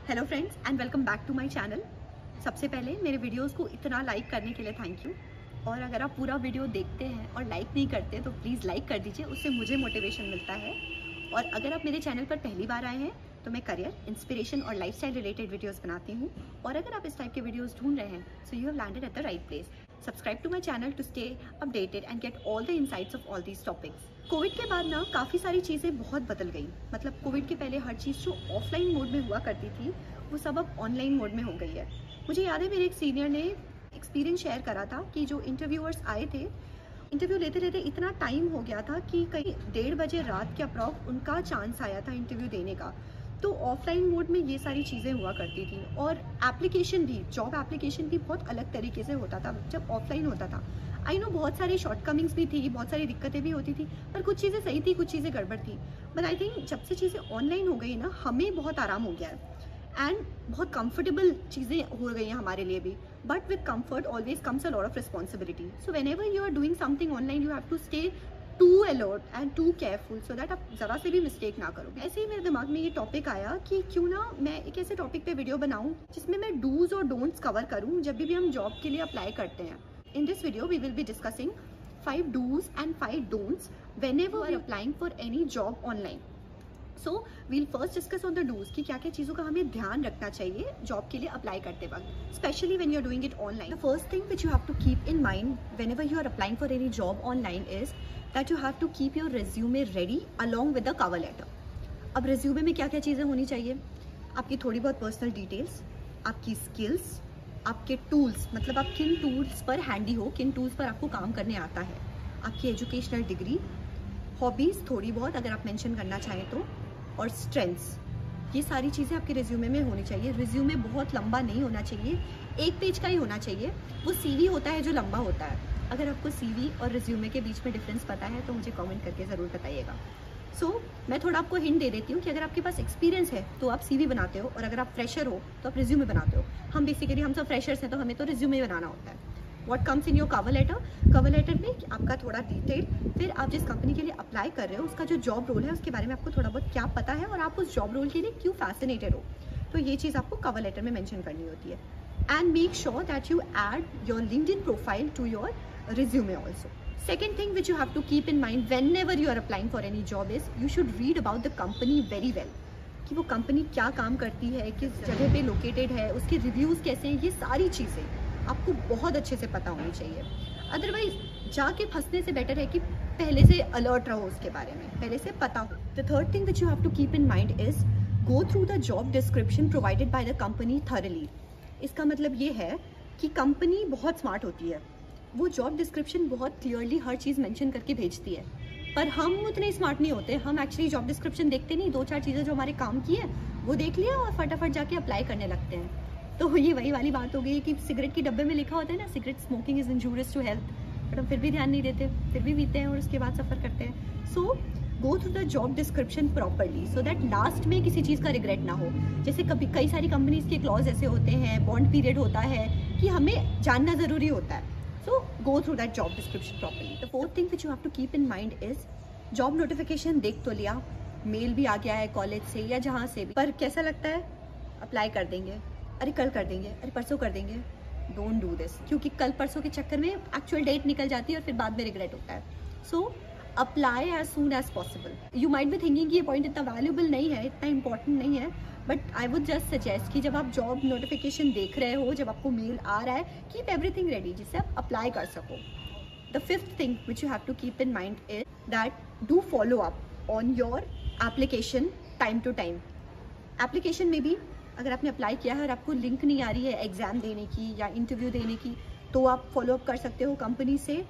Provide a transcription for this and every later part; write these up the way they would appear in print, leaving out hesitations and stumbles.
Hello friends and welcome back to my channel. सबसे पहले मेरे वीडियोस को इतना लाइक करने के लिए थैंक यू। और अगर आप पूरा वीडियो देखते हैं और लाइक नहीं करते तो प्लीज़ लाइक कर दीजिए, उससे मुझे मोटिवेशन मिलता है। और अगर आप मेरे चैनल पर पहली बार आए हैं तो मैं करियर, इंस्पिरेशन और लाइफस्टाइल रिलेटेड वीडियोस बनाती हूँ। और अगर आप इस टाइप के वीडियोस ढूंढ रहे हैं so you have landed at the right place. Subscribe to my channel to stay updated and get all the insights of all these topics. COVID के बाद ना काफ़ी सारी चीज़ें बहुत बदल गई। मतलब कोविड के पहले हर चीज़ जो ऑफलाइन मोड में हुआ करती थी वो सब अब ऑनलाइन मोड में हो गई है। मुझे याद है मेरे एक सीनियर ने एक्सपीरियंस शेयर करा था कि जो इंटरव्यूअर्स आए थे, इंटरव्यू लेते लेते इतना टाइम हो गया था कि कहीं 1:30 बजे रात के अप्रॉक्स उनका चांस आया था इंटरव्यू देने का। तो ऑफलाइन मोड में ये सारी चीज़ें हुआ करती थी। और एप्लीकेशन भी, जॉब एप्लीकेशन भी बहुत अलग तरीके से होता था जब ऑफलाइन होता था। आई नो बहुत सारी शॉर्टकमिंग्स भी थी, बहुत सारी दिक्कतें भी होती थी, पर कुछ चीज़ें सही थी, कुछ चीज़ें गड़बड़ थी। बट आई थिंक जब से चीज़ें ऑनलाइन हो गई ना, हमें बहुत आराम हो गया है एंड बहुत कंफर्टेबल चीज़ें हो गई हैं हमारे लिए भी। But with comfort always comes a lot of responsibility. So whenever you are doing something online you have to stay too alert and too careful so that आप ज़रा से भी मिस्टेक ना करो। ऐसे ही मेरे दिमाग में ये टॉपिक आया कि क्यों ना मैं एक ऐसे टॉपिक पे वीडियो बनाऊं जिसमें मैं डूज और डोंट्स कवर करूं जब भी हम जॉब के लिए अप्लाई करते हैं। In this video, we will be discussing 5 do's and 5 don'ts whenever we are applying for any job online. So, we'll first discuss on the do's कि क्या क्या चीज़ों का हमें ध्यान रखना चाहिए जॉब के लिए अप्लाई करते वक्त, especially when you are doing it online. The first thing which you have to keep in mind whenever you are applying for any job online is that you have to keep your resume ready along with the cover letter. अब resume में क्या क्या चीज़ें होनी चाहिए? आपकी थोड़ी बहुत पर्सनल डिटेल्स, आपकी स्किल्स, आपके टूल्स, मतलब आप किन टूल्स पर हैंडी हो, किन टूल्स पर आपको काम करने आता है, आपकी एजुकेशनल डिग्री, हॉबीज़ थोड़ी बहुत अगर आप मेंशन करना चाहें तो, और स्ट्रेंथ्स। ये सारी चीज़ें आपके रिज्यूमे में होनी चाहिए। रिज्यूमे बहुत लंबा नहीं होना चाहिए, 1 पेज का ही होना चाहिए। वो सीवी होता है जो लंबा होता है। अगर आपको सीवी और रिज्यूमे के बीच में डिफरेंस पता है तो मुझे कमेंट करके ज़रूर बताइएगा। मैं थोड़ा आपको हिंट दे देती हूँ कि अगर आपके पास एक्सपीरियंस है तो आप सीवी बनाते हो, और अगर आप फ्रेशर हो तो आप रिज्यूमे बनाते हो। हम सब फ्रेशर्स हैं तो हमें तो रिज्यूमे बनाना होता है। What comes in your cover letter में आपका थोड़ा डिटेल, फिर आप जिस कंपनी के लिए अप्लाई कर रहे हो उसका जो जॉब रोल है उसके बारे में आपको थोड़ा बहुत क्या पता है और आप उस जॉब रोल के लिए क्यों फैसिनेटेड हो, तो ये चीज़ आपको कवर लेटर में मेंशन करनी होती है। And make sure that you add your LinkedIn profile to your resume also. Second thing which you have to keep in mind whenever you are applying for any job is you should read about the company very well, कि वो company क्या काम करती है, किस जगह पे located है, उसके रिव्यूज़ कैसे हैं, ये सारी चीज़ें आपको बहुत अच्छे से पता होनी चाहिए। अदरवाइज जाके फंसने से बेटर है कि पहले से अलर्ट रहो, उसके बारे में पहले से पता हो। The third thing which you have to keep in mind is go through the job description provided by the company thoroughly. इसका मतलब ये है कि कंपनी बहुत स्मार्ट होती है, वो जॉब डिस्क्रिप्शन बहुत क्लियरली हर चीज़ मेंशन करके भेजती है, पर हम उतने स्मार्ट नहीं होते। हम एक्चुअली जॉब डिस्क्रिप्शन देखते नहीं, 2-4 चीज़ें जो हमारे काम की है वो देख लिया और फटाफट जाके अप्लाई करने लगते हैं। तो ये वही वाली बात हो गई कि सिगरेट के डब्बे में लिखा होता है ना, cigarette smoking is injurious to health, but हम फिर भी ध्यान नहीं देते, फिर भी पीते हैं और उसके बाद सफ़र करते हैं। So go through the job description properly so that last में किसी चीज़ का रिग्रेट ना हो। जैसे कई सारी कंपनीज के क्लॉज ऐसे होते हैं, बॉन्ड पीरियड होता है कि हमें जानना ज़रूरी होता है। So go through that job description properly. The fourth thing which you have to keep in mind is job notification देख तो लिया, मेल भी आ गया है कॉलेज से या जहाँ से भी, पर कैसा लगता है? अप्लाई कर देंगे, अरे कल कर देंगे, अरे परसों कर देंगे। डोंट डू दिस, क्योंकि कल परसों के चक्कर में एक्चुअल डेट निकल जाती है और फिर बाद में रिग्रेट होता है। So apply as soon as possible. You might be thinking कि ये पॉइंट इतना वैल्यूबल नहीं है, इतना इंपॉर्टेंट नहीं है, but I would just suggest कि जब आप जॉब नोटिफिकेशन देख रहे हो, जब आपको मेल आ रहा है, कीप एवरीथिंग रेडी जिससे आप अप्लाई कर सको। The fifth thing which you have to keep in mind is that do follow up on your application time to time. Application में भी अगर आपने अप्लाई किया है और आपको लिंक नहीं आ रही है एग्जाम देने की या इंटरव्यू देने की, तो आप फॉलोअप कर सकते हो कंपनी से।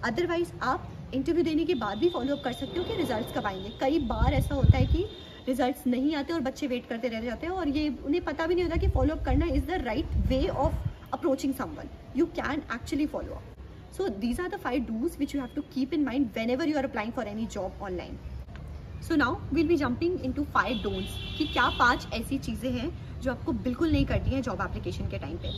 अदरवाइज आप इंटरव्यू देने के बाद भी फॉलोअप कर सकते हो कि रिजल्ट्स कब आएंगे। कई बार ऐसा होता है कि रिजल्ट्स नहीं आते और बच्चे वेट करते रह जाते हैं और ये उन्हें पता भी नहीं होता कि फॉलोअप करना is the right way of approaching someone. You can actually follow up. So these are the 5 dos which you have to keep in mind whenever you are applying for any job online. So now will be jumping into 5 don'ts कि क्या 5 ऐसी चीज़ें हैं जो आपको बिल्कुल नहीं करती हैं जॉब एप्लीकेशन के टाइम पे।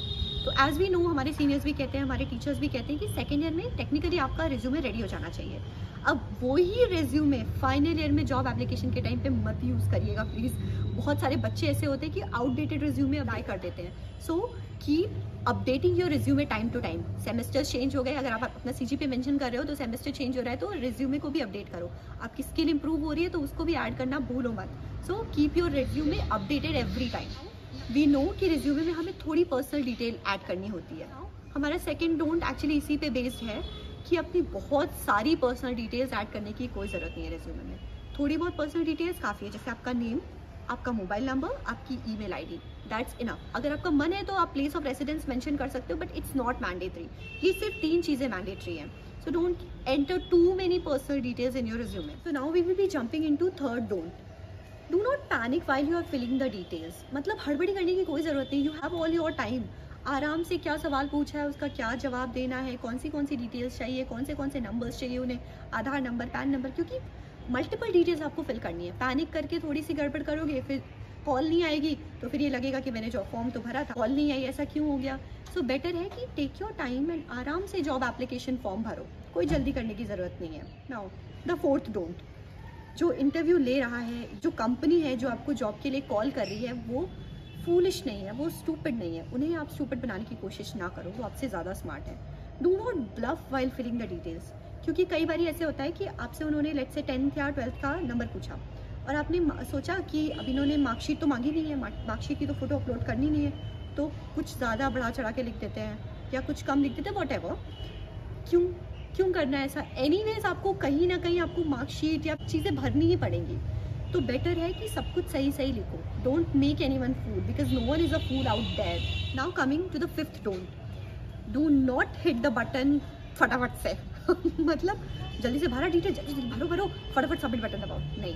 तो एज वी नो, हमारे सीनियर्स भी कहते हैं, हमारे टीचर्स भी कहते हैं कि सेकेंड ईयर में टेक्निकली आपका रिज्यूमे रेडी हो जाना चाहिए। अब वही रिज्यूमे फाइनल ईयर में जॉब एप्लीकेशन के टाइम पे मत यूज़ करिएगा प्लीज़। बहुत सारे बच्चे ऐसे होते हैं कि आउटडेटेड रिज्यूमे अप्लाई कर देते हैं। So keep updating your resume time to time. Semester change हो गए, अगर आप अपना CGPA मेंशन कर रहे हो तो सेमेस्टर चेंज हो रहा है तो रिज्यूमे को भी अपडेट करो। आपकी स्किल इंप्रूव हो रही है तो उसको भी ऐड करना भूलो मत। So keep your resume updated every time. We know कि रिज्यूमे में हमें थोड़ी पर्सनल डिटेल ऐड करनी होती है। हमारा सेकंड डोंट एक्चुअली इसी पे बेस्ड है कि अपनी बहुत सारी पर्सनल डिटेल्स ऐड करने की कोई ज़रूरत नहीं है रिज्यूमे में। थोड़ी बहुत पर्सनल डिटेल्स काफ़ी है, जैसे आपका नेम, आपका मोबाइल नंबर, आपकी ईमेल आईडी, दैट्स इनफ। अगर आपका मन है तो आप प्लेस ऑफ रेसिडेंस मेंशन कर सकते हो, बट इट्स नॉट मैंडेटरी। ये सिर्फ 3 चीज़ें मैंडेटरी हैं। So don't enter too many personal details in your resume. So now we will be jumping into third don't. Do not panic while you are filling the details. मतलब हड़बड़ी करने की कोई ज़रूरत नहीं। You have all your time. आराम से क्या सवाल पूछा है उसका क्या जवाब देना है, कौन सी डिटेल्स चाहिए, कौन से नंबर्स चाहिए उन्हें, आधार नंबर, पैन नंबर, क्योंकि मल्टीपल डिटेल्स आपको फिल करनी है। पैनिक करके थोड़ी सी गड़बड़ करोगे, फिर कॉल नहीं आएगी तो फिर ये लगेगा कि मैंने जॉब फॉर्म तो भरा था, कॉल नहीं आई, ऐसा क्यों हो गया। सो बेटर है कि टेक योर टाइम एंड आराम से जॉब एप्लीकेशन फॉर्म भरो। कोई जल्दी करने की ज़रूरत नहीं है। Now the fourth don't. जो इंटरव्यू ले रहा है, जो कंपनी है जो आपको जॉब के लिए कॉल कर रही है, वो फूलिश नहीं है, वो स्टूपिड नहीं है। उन्हें आप स्टूपिड बनाने की कोशिश ना करो, वो आपसे ज़्यादा स्मार्ट है। Do not bluff while filling the details. क्योंकि कई बार ऐसे होता है कि आपसे उन्होंने लेट्स से 10th या 12th का नंबर पूछा और आपने सोचा कि अब इन्होंने मार्कशीट तो मांगी नहीं है, मार्कशीट की तो फोटो अपलोड करनी नहीं है, तो कुछ ज़्यादा बढ़ा चढ़ा के लिख देते हैं या कुछ कम लिख देते हैं, वॉट एवर। क्यों करना है ऐसा? एनीवेज आपको कहीं ना कहीं आपको मार्कशीट या चीज़ें भरनी ही पड़ेंगी, तो बेटर है कि सब कुछ सही लिखो। Don't make anyone fool because no one is a fool out there. Now coming to the fifth don't. Do not hit the button फटाफट से मतलब जल्दी से भरा डिटेल, जल्दी भरो, फटाफट सबमिट बटन दबाओ। नहीं,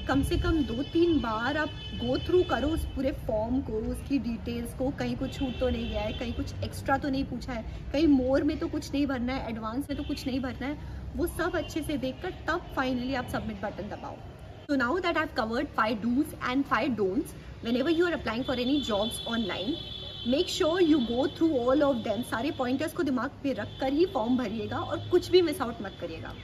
कम से कम 2-3 बार आप गो थ्रू करो उस पूरे फॉर्म को, उसकी डिटेल्स को। कहीं कुछ छूट तो नहीं गया है, कहीं कुछ एक्स्ट्रा तो नहीं पूछा है, कहीं मोर में तो कुछ नहीं भरना है, एडवांस में तो कुछ नहीं भरना है। वो सब अच्छे से देखकर तब फाइनली आप सबमिट बटन दबाओ। So now that I've covered 5 do's and 5 don'ts whenever you are applying for any jobs online, make sure you go through all of them. सारे पॉइंटर्स को दिमाग पे रख कर ही फॉर्म भरिएगा और कुछ भी मिस आउट मत करिएगा।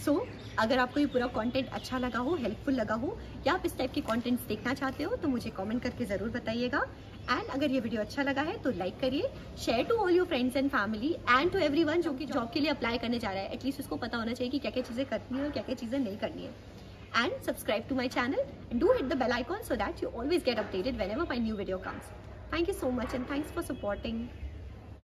So, अगर आपको ये पूरा कंटेंट अच्छा लगा हो, हेल्पफुल लगा हो, या आप इस टाइप के कंटेंट्स देखना चाहते हो तो मुझे कमेंट करके ज़रूर बताइएगा। एंड अगर ये वीडियो अच्छा लगा है तो लाइक करिए, share to all your friends and family and to everyone जो कि जॉब के लिए अप्लाई करने जा रहा है। एटलीस्ट उसको पता होना चाहिए कि क्या क्या चीज़ें करनी है और क्या क्या चीज़ें नहीं करनी है। And subscribe to my channel and do hit the bell icon so that you always get updated whenever my new video comes. Thank you so much and thanks for supporting.